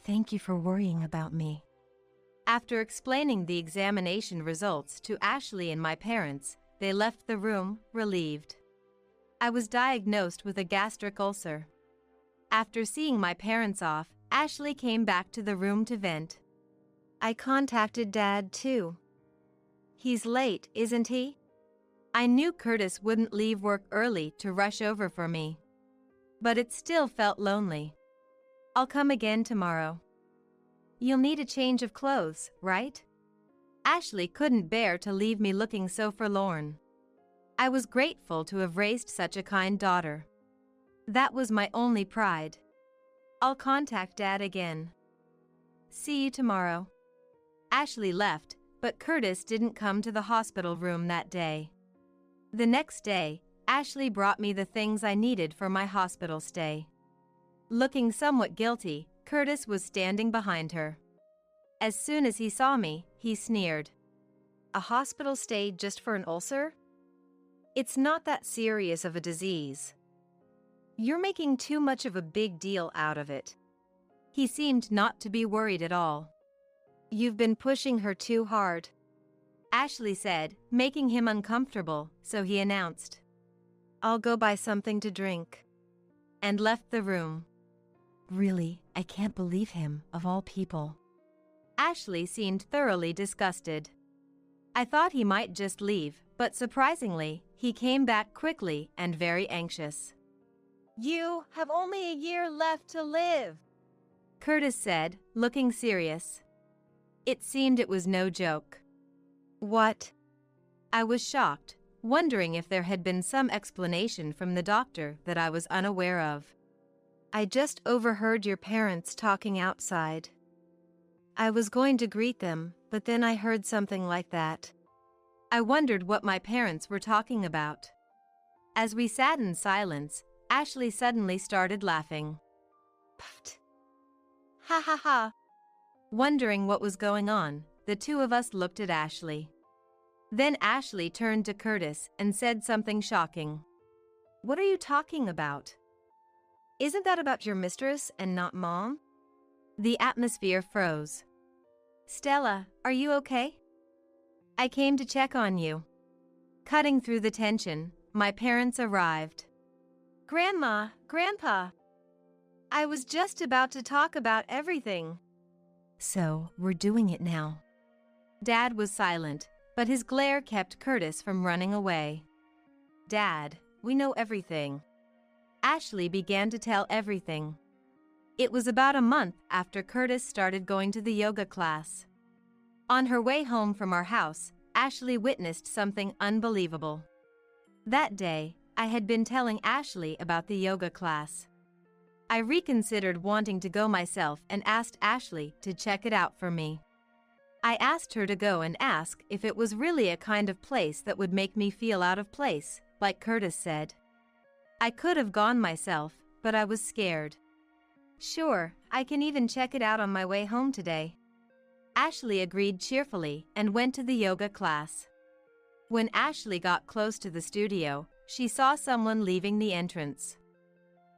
"Thank you for worrying about me." After explaining the examination results to Ashley and my parents, they left the room, relieved. I was diagnosed with a gastric ulcer. After seeing my parents off, Ashley came back to the room to vent. I contacted Dad too. He's late, isn't he? I knew Curtis wouldn't leave work early to rush over for me. But it still felt lonely. I'll come again tomorrow. You'll need a change of clothes, right? Ashley couldn't bear to leave me looking so forlorn. I was grateful to have raised such a kind daughter. That was my only pride. I'll contact Dad again. See you tomorrow. Ashley left, but Curtis didn't come to the hospital room that day. The next day, Ashley brought me the things I needed for my hospital stay. Looking somewhat guilty, Curtis was standing behind her. As soon as he saw me, he sneered. A hospital stay just for an ulcer? It's not that serious of a disease. You're making too much of a big deal out of it. He seemed not to be worried at all. You've been pushing her too hard, Ashley said, making him uncomfortable, so he announced, I'll go buy something to drink, and left the room. Really, I can't believe him, of all people. Ashley seemed thoroughly disgusted. I thought he might just leave, but surprisingly, he came back quickly and very anxious. You have only a year left to live, Curtis said, looking serious. It seemed it was no joke. What? I was shocked, wondering if there had been some explanation from the doctor that I was unaware of. I just overheard your parents talking outside. I was going to greet them, but then I heard something like that. I wondered what my parents were talking about. As we sat in silence, Ashley suddenly started laughing. Pfft. Ha ha ha. Wondering what was going on, the two of us looked at Ashley. Then Ashley turned to Curtis and said something shocking. What are you talking about? Isn't that about your mistress and not Mom? The atmosphere froze. Stella, are you okay? I came to check on you. Cutting through the tension, my parents arrived. Grandma, Grandpa. I was just about to talk about everything. So, we're doing it now. Dad was silent, but his glare kept Curtis from running away. Dad, we know everything. Ashley began to tell everything. It was about a month after Curtis started going to the yoga class. On her way home from our house, Ashley witnessed something unbelievable. That day, I had been telling Ashley about the yoga class. I reconsidered wanting to go myself and asked Ashley to check it out for me. I asked her to go and ask if it was really a kind of place that would make me feel out of place, like Curtis said. I could have gone myself, but I was scared. Sure, I can even check it out on my way home today. Ashley agreed cheerfully and went to the yoga class. When Ashley got close to the studio, she saw someone leaving the entrance.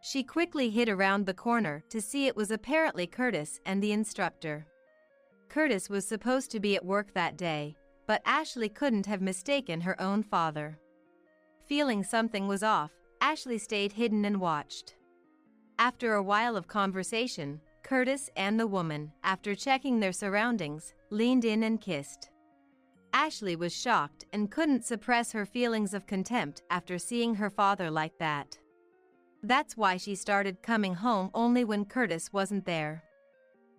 She quickly hid around the corner to see it was apparently Curtis and the instructor. Curtis was supposed to be at work that day, but Ashley couldn't have mistaken her own father. Feeling something was off, Ashley stayed hidden and watched. After a while of conversation, Curtis and the woman, after checking their surroundings, leaned in and kissed. Ashley was shocked and couldn't suppress her feelings of contempt after seeing her father like that. That's why she started coming home only when Curtis wasn't there.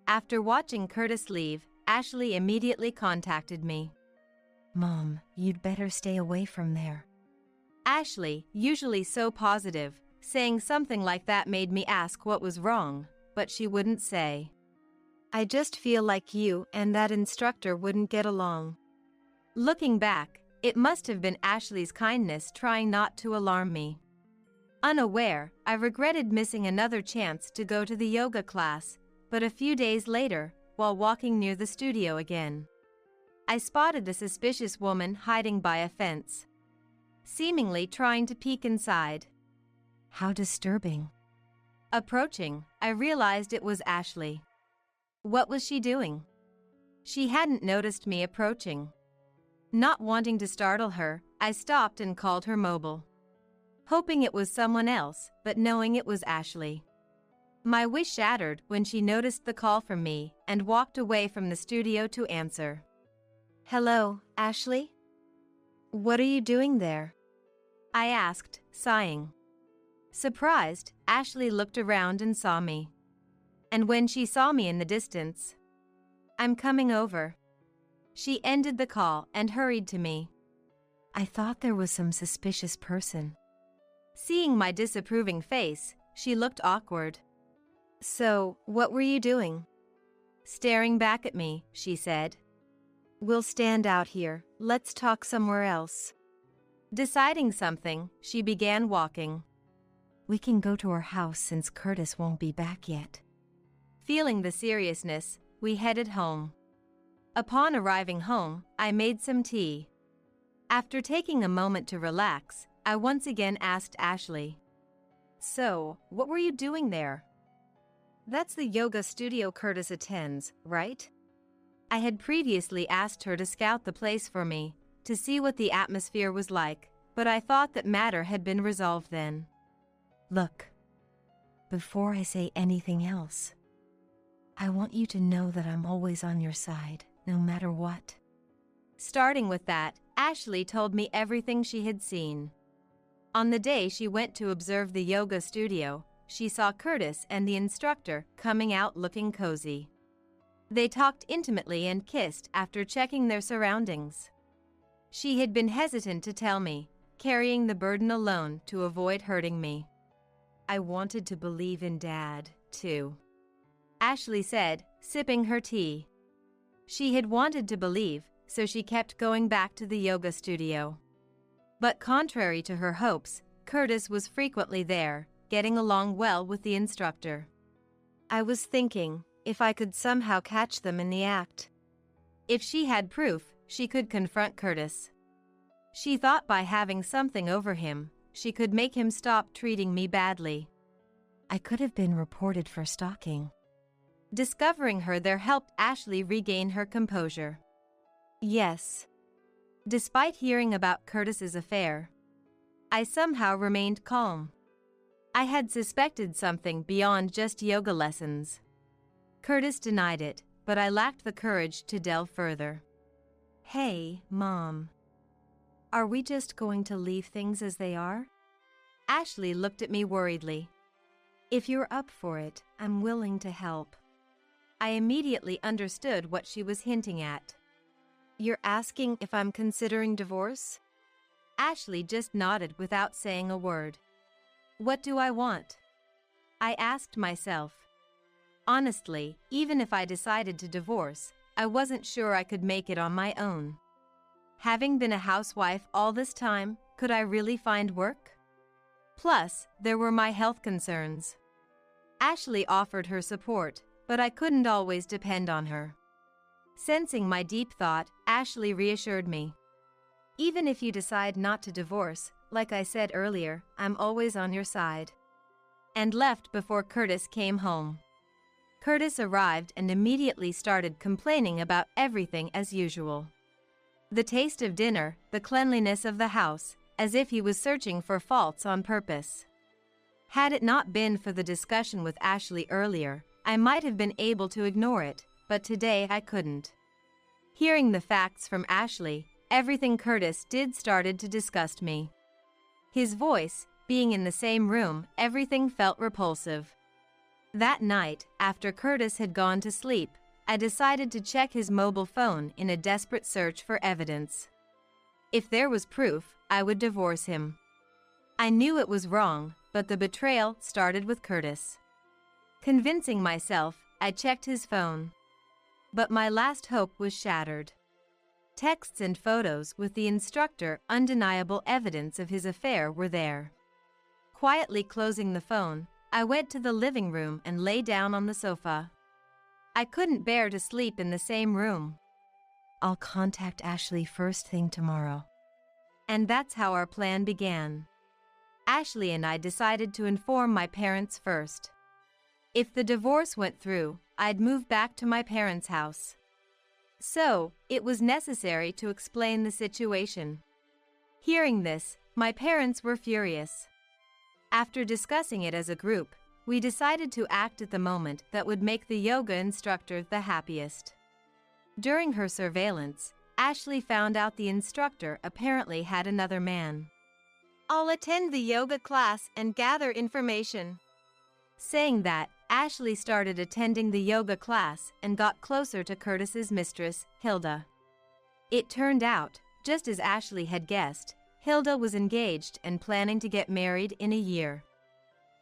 After watching Curtis leave, Ashley immediately contacted me. Mom, you'd better stay away from there. Ashley, usually so positive, saying something like that made me ask what was wrong, but she wouldn't say. I just feel like you and that instructor wouldn't get along. Looking back, it must have been Ashley's kindness trying not to alarm me. Unaware, I regretted missing another chance to go to the yoga class, but a few days later, while walking near the studio again, I spotted a suspicious woman hiding by a fence, seemingly trying to peek inside. How disturbing. Approaching, I realized it was Ashley. What was she doing? She hadn't noticed me approaching. Not wanting to startle her, I stopped and called her mobile. hoping it was someone else, but knowing it was Ashley. My wish shattered when she noticed the call from me and walked away from the studio to answer. Hello, Ashley? What are you doing there? I asked, sighing. Surprised, Ashley looked around and saw me. And when she saw me in the distance, I'm coming over. She ended the call and hurried to me. I thought there was some suspicious person. Seeing my disapproving face, she looked awkward. So, what were you doing? Staring back at me, she said. We'll stand out here. Let's talk somewhere else. Deciding something, she began walking. We can go to our house since Curtis won't be back yet. Feeling the seriousness, we headed home. Upon arriving home, I made some tea. After taking a moment to relax, I once again asked Ashley. So, what were you doing there? That's the yoga studio Curtis attends, right? I had previously asked her to scout the place for me, to see what the atmosphere was like, but I thought that matter had been resolved then. Look, before I say anything else, I want you to know that I'm always on your side, no matter what. Starting with that, Ashley told me everything she had seen. On the day she went to observe the yoga studio, she saw Curtis and the instructor coming out looking cozy. They talked intimately and kissed after checking their surroundings. She had been hesitant to tell me, carrying the burden alone to avoid hurting me. I wanted to believe in Dad, too, Ashley said, sipping her tea. She had wanted to believe, so she kept going back to the yoga studio. But contrary to her hopes, Curtis was frequently there, getting along well with the instructor. I was thinking, if I could somehow catch them in the act. If she had proof, she could confront Curtis. She thought by having something over him, she could make him stop treating me badly. I could have been reported for stalking. Discovering her there helped Ashley regain her composure. Yes. Despite hearing about Curtis's affair, I somehow remained calm. I had suspected something beyond just yoga lessons. Curtis denied it, but I lacked the courage to delve further. Hey, Mom. Are we just going to leave things as they are? Ashley looked at me worriedly. If you're up for it, I'm willing to help. I immediately understood what she was hinting at. You're asking if I'm considering divorce? Ashley just nodded without saying a word. What do I want? I asked myself. Honestly, even if I decided to divorce, I wasn't sure I could make it on my own. Having been a housewife all this time, could I really find work? Plus, there were my health concerns. Ashley offered her support, but I couldn't always depend on her. Sensing my deep thought, Ashley reassured me. Even if you decide not to divorce, like I said earlier, I'm always on your side. And left before Curtis came home. Curtis arrived and immediately started complaining about everything as usual. The taste of dinner, the cleanliness of the house, as if he was searching for faults on purpose. Had it not been for the discussion with Ashley earlier, I might have been able to ignore it, but today I couldn't. Hearing the facts from Ashley, everything Curtis did started to disgust me. His voice, being in the same room, everything felt repulsive. That night, after Curtis had gone to sleep, I decided to check his mobile phone in a desperate search for evidence. If there was proof, I would divorce him. I knew it was wrong, but the betrayal started with Curtis. Convincing myself, I checked his phone. But my last hope was shattered. Texts and photos with the instructor, undeniable evidence of his affair, were there. Quietly closing the phone, I went to the living room and lay down on the sofa. I couldn't bear to sleep in the same room. I'll contact Ashley first thing tomorrow. And that's how our plan began. Ashley and I decided to inform my parents first. If the divorce went through, I'd move back to my parents' house. So, it was necessary to explain the situation. Hearing this, my parents were furious. After discussing it as a group, we decided to act at the moment that would make the yoga instructor the happiest. During her surveillance, Ashley found out the instructor apparently had another man. I'll attend the yoga class and gather information. Saying that, Ashley started attending the yoga class and got closer to Curtis's mistress, Hilda. It turned out, just as Ashley had guessed, Hilda was engaged and planning to get married in a year.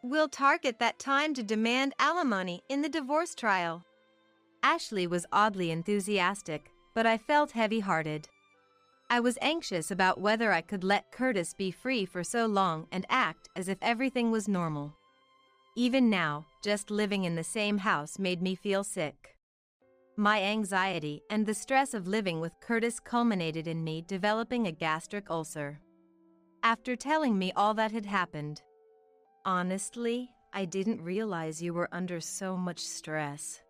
We'll target that time to demand alimony in the divorce trial. Ashley was oddly enthusiastic, but I felt heavy-hearted. I was anxious about whether I could let Curtis be free for so long and act as if everything was normal. Even now, just living in the same house made me feel sick. My anxiety and the stress of living with Curtis culminated in me developing a gastric ulcer. After telling me all that had happened, honestly, I didn't realize you were under so much stress.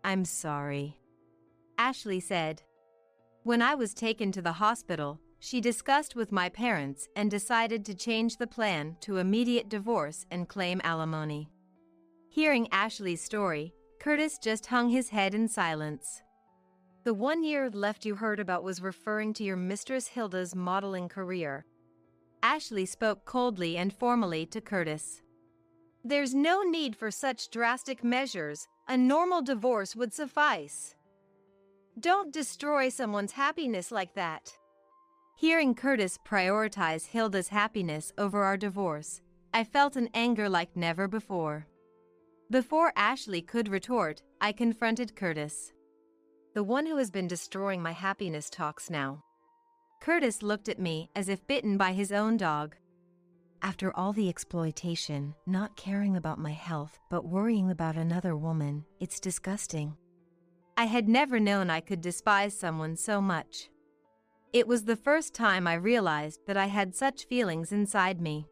I'm sorry, Ashley said. When I was taken to the hospital, she discussed with my parents and decided to change the plan to immediate divorce and claim alimony. Hearing Ashley's story, Curtis just hung his head in silence. The 1 year left you heard about was referring to your mistress Hilda's modeling career. Ashley spoke coldly and formally to Curtis. There's no need for such drastic measures. A normal divorce would suffice. Don't destroy someone's happiness like that. Hearing Curtis prioritize Hilda's happiness over our divorce, I felt an anger like never before. Before Ashley could retort, I confronted Curtis. The one who has been destroying my happiness talks now. Curtis looked at me as if bitten by his own dog. After all the exploitation, not caring about my health, but worrying about another woman, it's disgusting. I had never known I could despise someone so much. It was the first time I realized that I had such feelings inside me.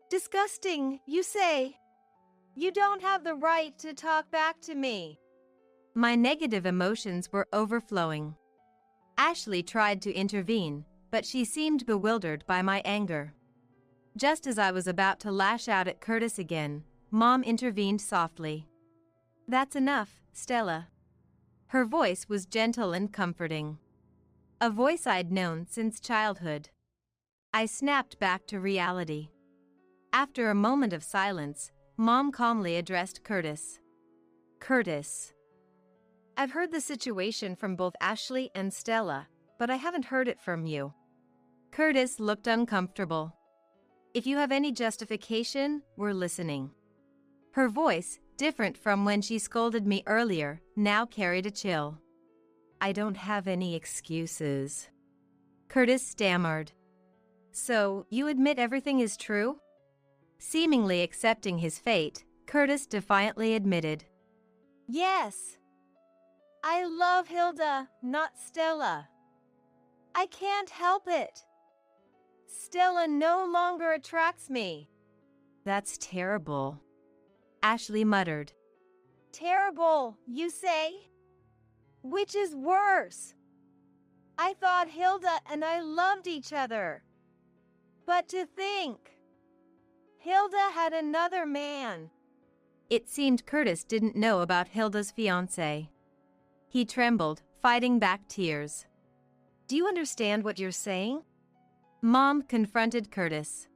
Disgusting, you say? You don't have the right to talk back to me. My negative emotions were overflowing. Ashley tried to intervene, but she seemed bewildered by my anger. Just as I was about to lash out at Curtis again, Mom intervened softly. That's enough, Stella. Her voice was gentle and comforting. A voice I'd known since childhood. I snapped back to reality. After a moment of silence, Mom calmly addressed Curtis. Curtis. I've heard the situation from both Ashley and Stella, but I haven't heard it from you. Curtis looked uncomfortable. If you have any justification, we're listening. Her voice, different from when she scolded me earlier, now carried a chill. I don't have any excuses. Curtis stammered. So, you admit everything is true? Seemingly accepting his fate, Curtis defiantly admitted. Yes. I love Hilda, not Stella. I can't help it. Stella no longer attracts me. That's terrible. Ashley muttered. Terrible, you say? Which is worse? I thought Hilda and I loved each other. But to think, Hilda had another man. It seemed Curtis didn't know about Hilda's fiancé. He trembled, fighting back tears. Do you understand what you're saying? Mom confronted Curtis.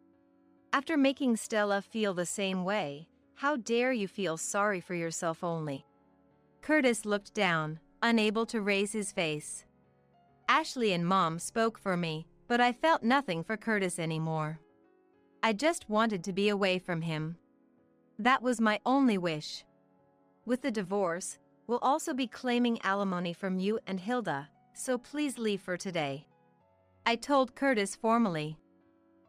After making Stella feel the same way, how dare you feel sorry for yourself only? Curtis looked down, unable to raise his face. Ashley and Mom spoke for me, but I felt nothing for Curtis anymore. I just wanted to be away from him. That was my only wish. With the divorce, we'll also be claiming alimony from you and Hilda, so please leave for today. I told Curtis formally.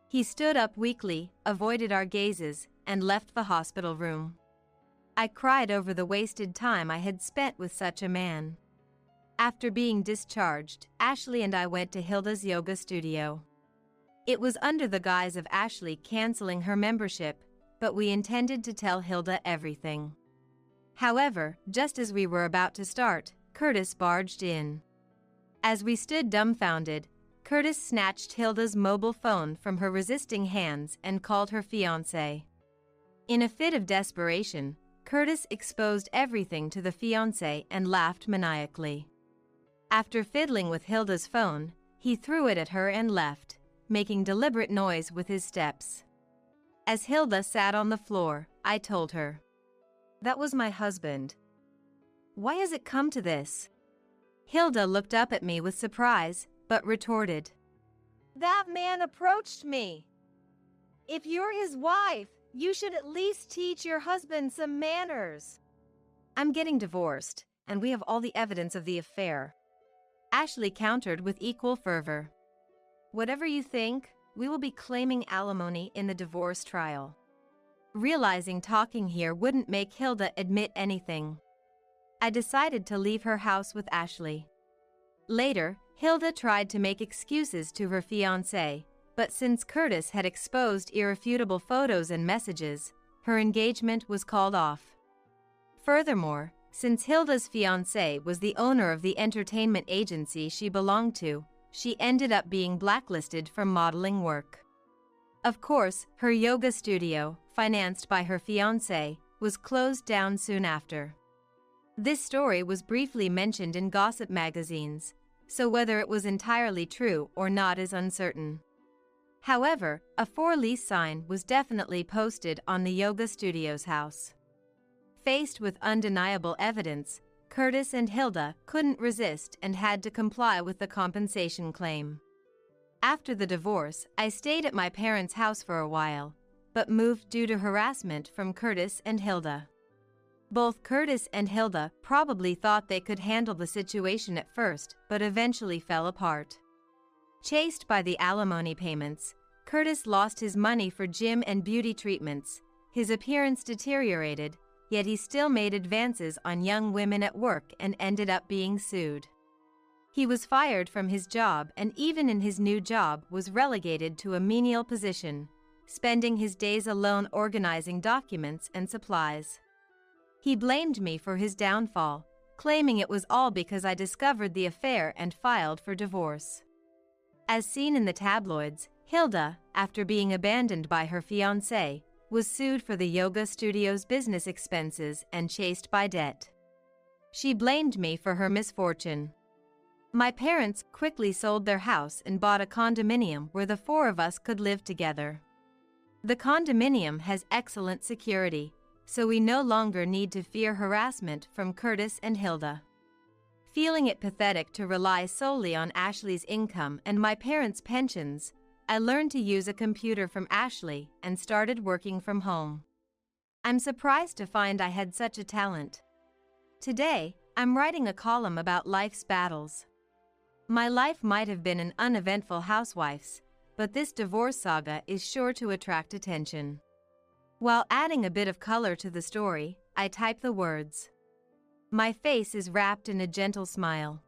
He stood up weakly, avoided our gazes, and left the hospital room. I cried over the wasted time I had spent with such a man. After being discharged, Ashley and I went to Hilda's yoga studio. It was under the guise of Ashley canceling her membership, but we intended to tell Hilda everything. However, just as we were about to start, Curtis barged in. As we stood dumbfounded, Curtis snatched Hilda's mobile phone from her resisting hands and called her fiancé. In a fit of desperation, Curtis exposed everything to the fiancé and laughed maniacally. After fiddling with Hilda's phone, he threw it at her and left, making deliberate noise with his steps. As Hilda sat on the floor, I told her, "That was my husband. Why has it come to this?" Hilda looked up at me with surprise, but retorted, "That man approached me. If you're his wife, you should at least teach your husband some manners." "I'm getting divorced, and we have all the evidence of the affair," Ashley countered with equal fervor. "Whatever you think, we will be claiming alimony in the divorce trial." Realizing talking here wouldn't make Hilda admit anything, I decided to leave her house with Ashley. Later, Hilda tried to make excuses to her fiancé, but since Curtis had exposed irrefutable photos and messages, her engagement was called off. Furthermore, since Hilda's fiancé was the owner of the entertainment agency she belonged to, she ended up being blacklisted from modeling work. Of course, her yoga studio, financed by her fiancé, was closed down soon after. This story was briefly mentioned in gossip magazines, so whether it was entirely true or not is uncertain. However, a for-lease sign was definitely posted on the yoga studio's house. Faced with undeniable evidence, Curtis and Hilda couldn't resist and had to comply with the compensation claim. After the divorce, I stayed at my parents' house for a while, but moved due to harassment from Curtis and Hilda. Both Curtis and Hilda probably thought they could handle the situation at first, but eventually fell apart. Chased by the alimony payments, Curtis lost his money for gym and beauty treatments, his appearance deteriorated, yet he still made advances on young women at work and ended up being sued. He was fired from his job and even in his new job was relegated to a menial position, spending his days alone organizing documents and supplies. He blamed me for his downfall, claiming it was all because I discovered the affair and filed for divorce. As seen in the tabloids, Hilda, after being abandoned by her fiancé, was sued for the yoga studio's business expenses and chased by debt. She blamed me for her misfortune. My parents quickly sold their house and bought a condominium where the four of us could live together. The condominium has excellent security, so we no longer need to fear harassment from Curtis and Hilda. Feeling it pathetic to rely solely on Ashley's income and my parents' pensions, I learned to use a computer from Ashley and started working from home. I'm surprised to find I had such a talent. Today, I'm writing a column about life's battles. My life might have been an uneventful housewife's, but this divorce saga is sure to attract attention. While adding a bit of color to the story, I type the words. My face is wrapped in a gentle smile.